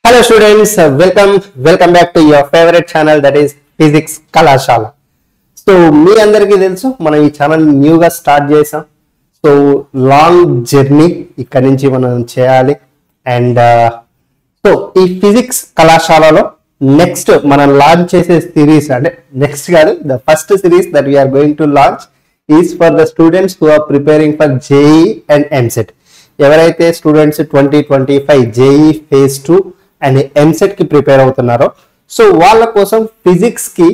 Hello students, welcome back to your favorite channel, that is Physics Kalashala. So మీ అందరికీ తెలుసు మనం ఈ channel న్యూగా స్టార్ట్ చేసాం. సో లాంగ్ జర్నీ ఇక్కడ నుంచి మనం చేయాలి. అండ్ సో ఈ ఫిజిక్స్ కళాశాలలో నెక్స్ట్ మనం లాంచ్ చేసే సిరీస్, అంటే నెక్స్ట్ కాదు, the first series that we are going to launch is for the students who are preparing for JEE and EAMCET. ఎవరైతే students 2025 JEE phase 2 and EAMCET కి prepare అవుతున్నారో, so వాళ్ళ కోసం ఫిజిక్స్ కి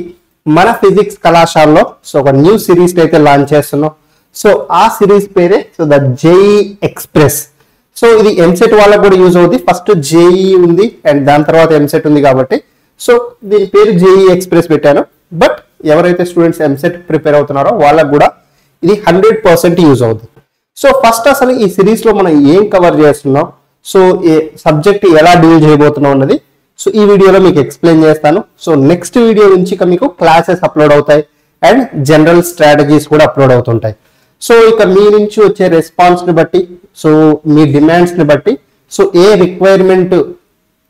మన ఫిజిక్స్ కళాశాలలో సో ఒక న్యూ సిరీస్ అయితే లాంచ్ చేస్తున్నాం. సో ఆ సిరీస్ పేరే so the JEE express. So ఇది ఎంసెట్ వాళ్ళకు కూడా యూజ్ అవుతుంది. ఫస్ట్ జేఈ ఉంది అండ్ దాని తర్వాత ఎంసెట్ ఉంది కాబట్టి సో దీని పేరు జేఈ ఎక్స్ప్రెస్ పెట్టాను. బట్ ఎవరైతే స్టూడెంట్స్ ఎంసెట్ ప్రిపేర్ అవుతున్నారో వాళ్ళకు కూడా ఇది 100% యూజ్ అవుతుంది. సో ఫస్ట్ అసలు ఈ సిరీస్ లో మనం ఏం కవర్ చేస్తున్నాం, సో ఏ సబ్జెక్ట్ ఎలా డీల్ చేయబోతున్నాం అన్నది సో ఈ వీడియోలో మీకు ఎక్స్ప్లెయిన్ చేస్తాను. సో నెక్స్ట్ వీడియో నుంచి ఇక మీకు క్లాసెస్ అప్లోడ్ అవుతాయి అండ్ జనరల్ స్ట్రాటజీస్ కూడా అప్లోడ్ అవుతుంటాయి. సో ఇక మీ నుంచి వచ్చే రెస్పాన్స్ ని బట్టి, సో మీ డిమాండ్స్ ని బట్టి, సో ఏ రిక్వైర్మెంట్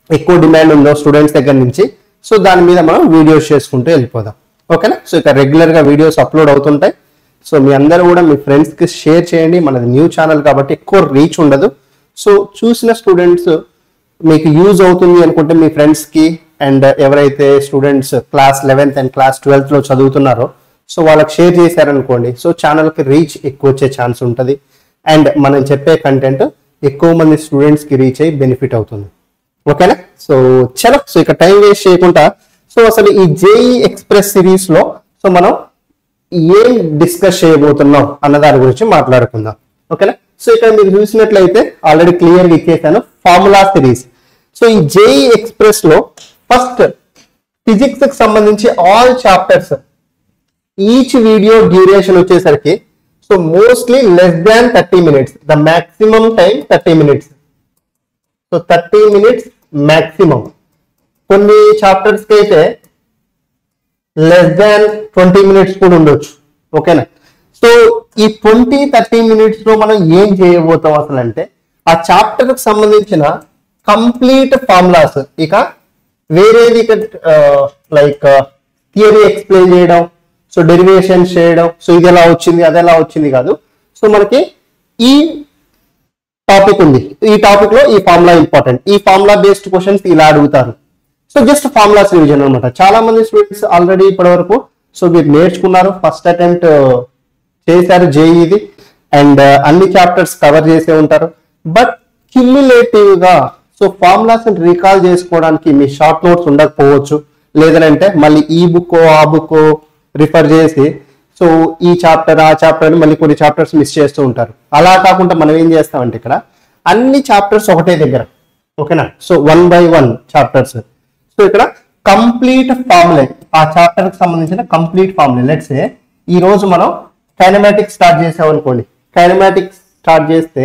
ఎక్కువ డిమాండ్ ఉందో స్టూడెంట్స్ దగ్గర నుంచి, సో దాని మీద మనం వీడియోస్ చేసుకుంటూ వెళ్ళిపోదాం. ఓకేనా? సో ఇక రెగ్యులర్ గా వీడియోస్ అప్లోడ్ అవుతుంటాయి. సో మీ అందరూ కూడా మీ ఫ్రెండ్స్ కి షేర్ చేయండి. మనది న్యూ ఛానల్ కాబట్టి ఎక్కువ రీచ్ ఉండదు. సో చూసిన స్టూడెంట్స్ మీకు యూజ్ అవుతుంది అనుకుంటే మీ ఫ్రెండ్స్ కి, అండ్ ఎవరైతే students class 11th and class 12th లో చదువుతున్నారో సో వాళ్ళకి షేర్ చేశారనుకోండి, సో ఛానల్ కి రీచ్ ఎక్కువ వచ్చే ఛాన్స్ ఉంటుంది. అండ్ మనం చెప్పే కంటెంట్ ఎక్కువ మంది స్టూడెంట్స్ కి రీచ్ అయ్యి బెనిఫిట్ అవుతుంది. ఓకేనా? సో చలో, సో ఇక టైం వేస్ట్ చేయకుండా సో అసలు ఈ జేఈ ఎక్స్ప్రెస్ సిరీస్ లో సో మనం ఏం డిస్కస్ చేయబోతున్నాం అన్న దాని గురించి మాట్లాడుకుందాం. ఓకేనా? సో ఇక్కడ మీరు చూసినట్లయితే ఆల్రెడీ క్లియర్ గా ఇచ్చేసాను ఫార్ములా సిరీస్. సో ఈ జేఈ ఎక్స్ప్రెస్ లో ఫస్ట్ ఫిజిక్స్ కి సంబంధించి all chapters, each video duration వచ్చేసరికి so mostly less than 30 minutes. The maximum time 30 minutes. So 30 minutes maximum. కొన్ని చాప్టర్స్ కి అయితే లెస్ దాన్ 20 minutes కూడా ఉండొచ్చు. ఓకేనా? సో ఈ 20-30 minutes లో మనం ఏం చేయబోతాం అసలు అంటే, ఆ చాప్టర్ కి సంబంధించిన కంప్లీట్ ఫార్ములాస్, ఇక వేరేది లైక్ థియరీ ఎక్స్ప్లెయిన్ చేయడం, సో డెరివేషన్ చేయడం, సో ఇది ఎలా వచ్చింది అది ఎలా వచ్చింది కాదు. సో మనకి ఈ టాపిక్ ఉంది, ఈ టాపిక్ లో ఈ ఫార్ములా ఇంపార్టెంట్, ఈ ఫార్ములా బేస్డ్ క్వశ్చన్స్ ఇలా అడుగుతారు. సో జస్ట్ ఫార్ములాస్ రివిజన్ అనమాట. చాలా మంది స్టూడెంట్స్ ఆల్రెడీ ఇప్పటి వరకు సో మీరు నేర్చుకున్నారు, ఫస్ట్ అటెంప్ట్ చేశారు జేఈది అండ్ అన్ని చాప్టర్స్ కవర్ చేసే ఉంటారు. బట్ క్యుములేటివ్ గా సో ఫార్ములాస్ రీకాల్ చేసుకోవడానికి మీ షార్ట్ నోట్స్ ఉండకపోవచ్చు, లేదంటే మళ్ళీ ఈ బుక్ ఆ బుక్ రిఫర్ చేసి సో ఈ చాప్టర్ ఆ చాప్టర్ అని మళ్ళీ కొన్ని చాప్టర్స్ మిస్ చేస్తూ ఉంటారు. అలా కాకుండా మనం ఏం చేస్తామంటే ఇక్కడ అన్ని చాప్టర్స్ ఒకటే దగ్గర. ఓకేనా? So 1 by 1 chapters. సో ఇక్కడ కంప్లీట్ ఫార్ములా, ఆ చాప్టర్ కి సంబంధించిన కంప్లీట్ ఫార్ములా. లెట్స్ సే ఈ రోజు మనం కైనమాటిక్స్ స్టార్ట్ చేసాం అనుకోండి. కైనమాటిక్స్ స్టార్ట్ చేస్తే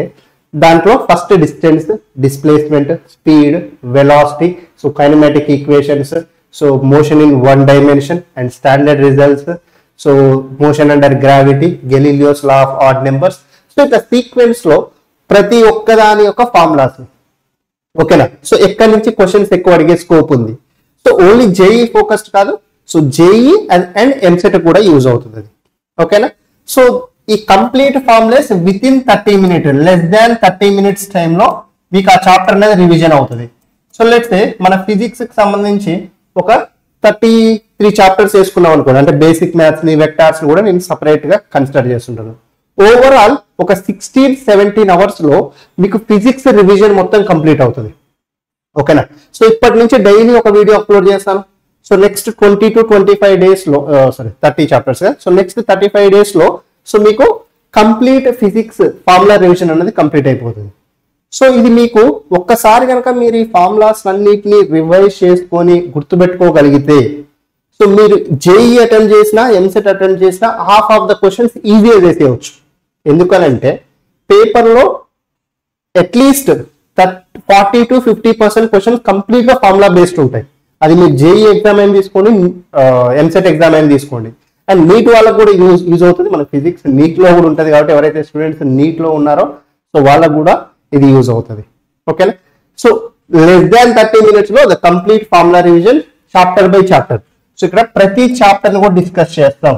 దాంట్లో first distance, displacement, speed, velocity, so kinematic equations, so motion in 1 dimension and standard results, so motion under gravity, Galileo's law of odd numbers. So ఇట్లా sequence లో ప్రతి ఒక్కదాని యొక్క ఫార్ములాస్. ఓకేనా? సో ఎక్కడి నుంచి క్వశ్చన్స్ ఎక్కువ అడిగే స్కోప్ ఉంది. సో ఓన్లీ జేఈ ఫోకస్డ్ కాదు, సో జేఈ అండ్ ఎంసెట్ కూడా యూజ్ అవుతుంది అది. ఓకేనా? సో ఈ complete formulas with in 30 minutes, less than 30 minutes టైంలో మీకు ఆ చాప్టర్ అనేది రివిజన్ అవుతుంది. సో లెట్స్ సే మన ఫిజిక్స్ కి సంబంధించి ఒక 33 చాప్టర్స్ వేసుకున్నాం అనుకోండి, అంటే బేసిక్ మ్యాథ్స్ ని, వెక్టార్స్ ని కూడా నేను సపరేట్ గా కన్సిడర్ చేస్తుంటాను. ఓవరాల్ ఒక 16-17 hours లో మీకు ఫిజిక్స్ రివిజన్ మొత్తం కంప్లీట్ అవుతుంది. ఓకేనా? సో ఇప్పటి నుంచి డైలీ ఒక వీడియో అప్లోడ్ చేస్తాను. సో నెక్స్ట్ 20-25 days లో 30 చాప్టర్స్. సో నెక్స్ట్ 35 days లో సో మీకు కంప్లీట్ ఫిజిక్స్ ఫార్ములా రివిజన్ అనేది కంప్లీట్ అయిపోతుంది. సో ఇది మీకు ఒక్కసారి కనుక మీరు ఈ ఫార్ములాస్ అన్నిటిని రివైజ్ చేసుకొని గుర్తుపెట్టుకోగలిగితే, సో మీరు జేఈ అటెంప్ట్ చేసినా ఎంసెట్ అటెంప్ట్ చేసినా హాఫ్ ఆఫ్ ద క్వశ్చన్స్ ఈజీగా చేసేయచ్చు. ఎందుకనంటే పేపర్లో అట్లీస్ట్ 40-50% క్వశ్చన్స్ కంప్లీట్ గా ఫార్ములా బేస్డ్ ఉంటాయి. అది మీరు జేఈ ఎగ్జామ్ అయినా తీసుకోండి, ఎంసెట్ ఎగ్జామ్ అయినా తీసుకోండి. అండ్ నీట్ వాళ్ళకు కూడా యూజ్ అవుతుంది. మన ఫిజిక్స్ నీట్ లో కూడా ఉంటుంది కాబట్టి ఎవరైతే స్టూడెంట్స్ నీట్ లో ఉన్నారో సో వాళ్ళకు కూడా ఇది యూజ్ అవుతుంది. ఓకేనా? సో less than 30 minutes లో the complete formula revision chapter by chapter. So ఇక్కడ ప్రతి చాప్టర్ ని కూడా డిస్కస్ చేస్తాం,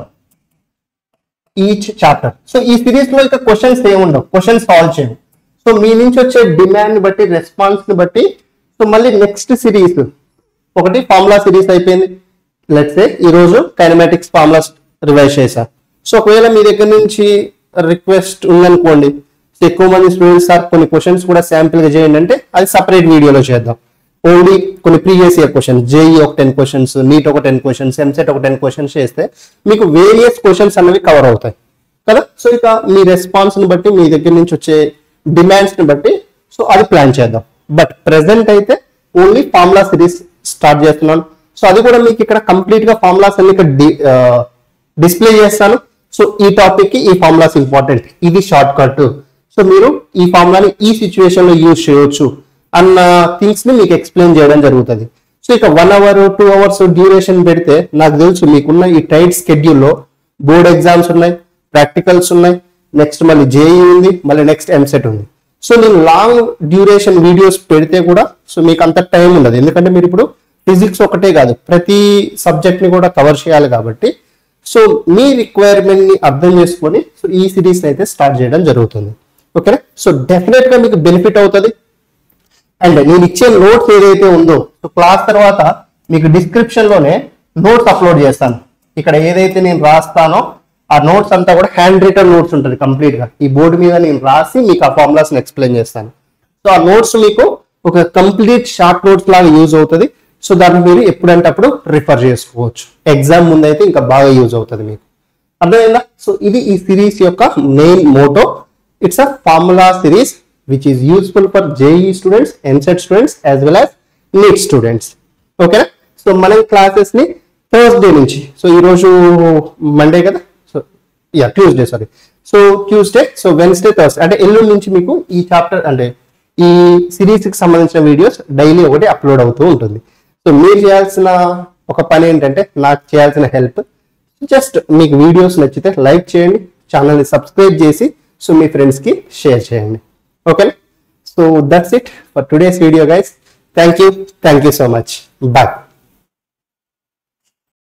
ఈచ్ చాప్టర్. సో ఈ సిరీస్ లో ఇక క్వశ్చన్స్ ఏముండవు, క్వశ్చన్స్ సాల్వ్ చేయండి. సో మీ నుంచి వచ్చే డిమాండ్ బట్టి, రెస్పాన్స్ ని బట్టి, సో మళ్ళీ నెక్స్ట్ సిరీస్ ఒకటి ఫార్ములా సిరీస్ అయిపోయింది. లెట్స్ సే ఈ రోజు కైనమాటిక్స్ ఫార్ములాస్ రివైజ్ చేశా. సో ఒకవేళ మీ దగ్గర నుంచి రిక్వెస్ట్ ఉందనుకోండి, ఎక్కువ మంది స్టూడెంట్స్ సార్ కొన్ని క్వశ్చన్స్ కూడా శాంపిల్ గా చేయండి అంటే అది సపరేట్ వీడియోలో చేద్దాం. ఓన్లీ కొన్ని ప్రీవియస్ ఇయర్ క్వశ్చన్స్, జేఈ ఒక 10 క్వశ్చన్స్, నీట్ ఒక 10 క్వశ్చన్స్, ఎంసెట్ ఒక 10 క్వశ్చన్స్ చేస్తే మీకు వేరియస్ క్వశ్చన్స్ అనేవి కవర్ అవుతాయి కదా. సో ఇక మీ రెస్పాన్స్ ని బట్టి, మీ దగ్గర నుంచి వచ్చే డిమాండ్స్ ని బట్టి సో అది ప్లాన్ చేద్దాం. బట్ ప్రెసెంట్ అయితే ఓన్లీ ఫార్ములా సిరీస్ స్టార్ట్ చేస్తున్నాను. సో అది కూడా మీకు ఇక్కడ కంప్లీట్ గా ఫార్ములాస్ అన్ని ఇక్కడ డిస్ప్లే చేస్తాను. సో ఈ టాపిక్ కి ఈ ఫార్ములాస్ ఇంపార్టెంట్, ఇది షార్ట్ కట్, సో మీరు ఈ ఫార్ములాని ఈ సిచ్యువేషన్ లో యూజ్ చేయొచ్చు అన్న థింగ్స్ ని మీకు ఎక్స్ప్లెయిన్ చేయడం జరుగుతుంది. సో ఇక 1 hour 2 hours డ్యూరేషన్ పెడితే నాకు తెలుసు మీకున్న ఈ టైట్ స్కెడ్యూల్లో బోర్డ్ ఎగ్జామ్స్ ఉన్నాయి, ప్రాక్టికల్స్ ఉన్నాయి, నెక్స్ట్ మళ్ళీ జేఈ ఉంది, మళ్ళీ నెక్స్ట్ ఎంసెట్ ఉంది. సో నేను లాంగ్ డ్యూరేషన్ వీడియోస్ పెడితే కూడా సో మీకు అంత టైం ఉండదు, ఎందుకంటే మీరు ఇప్పుడు ఫిజిక్స్ ఒకటే కాదు ప్రతి సబ్జెక్ట్ ని కూడా కవర్ చేయాలి కాబట్టి. సో మీ రిక్వైర్మెంట్ ని అర్థం చేసుకొని సో ఈ సిరీస్ అయితే స్టార్ట్ చేయడం జరుగుతుంది. ఓకేనా. సో డెఫినెట్ గా మీకు బెనిఫిట్ అవుతుంది. అండ్ నేను ఇచ్చే నోట్స్ ఏదైతే ఉందో సో క్లాస్ తర్వాత మీకు డిస్క్రిప్షన్ లోనే నోట్స్ అప్లోడ్ చేస్తాను. ఇక్కడ ఏదైతే నేను రాస్తానో ఆ నోట్స్ అంతా కూడా హ్యాండ్ రిటన్ నోట్స్ ఉంటుంది కంప్లీట్ గా. ఈ బోర్డు మీద నేను రాసి మీకు ఆ ఫార్ములాస్ ఎక్స్ప్లెయిన్ చేస్తాను. సో ఆ నోట్స్ మీకు ఒక కంప్లీట్ షార్ట్ నోట్స్ లాగా యూజ్ అవుతుంది. సో దాన్ని మీరు ఎప్పుడంటే అప్పుడు రిఫర్ చేసుకోవచ్చు. ఎగ్జామ్ ముందు అయితే ఇంకా బాగా యూజ్ అవుతుంది మీకు. అర్థమైందా? సో ఇది ఈ సిరీస్ యొక్క main motto. It's a formula series which is useful for JEE students, MSET students as well as NEET students. Okay? So మనం క్లాసెస్ ని థర్స్డే నుంచి, సో ఈ రోజు మండే కదా, so Tuesday sorry, so Tuesday, so Wednesday, Thursday అంటే ఎల్లుండి నుంచి మీకు ఈ చాప్టర్ అంటే ఈ సిరీస్ కి సంబంధించిన వీడియోస్ డైలీ ఒకటి అప్లోడ్ అవుతూ ఉంటుంది. సో మీరు చేయాల్సిన ఒక పని ఏంటంటే, నాకు చేయాల్సిన హెల్ప్ జస్ట్ మీకు వీడియోస్ నచ్చితే లైక్ చేయండి, ఛానల్ని సబ్స్క్రైబ్ చేసి సో మీ ఫ్రెండ్స్ కి షేర్ చేయండి. ఓకేనా. So that's it for today's video guys. Thank you so much. Bye.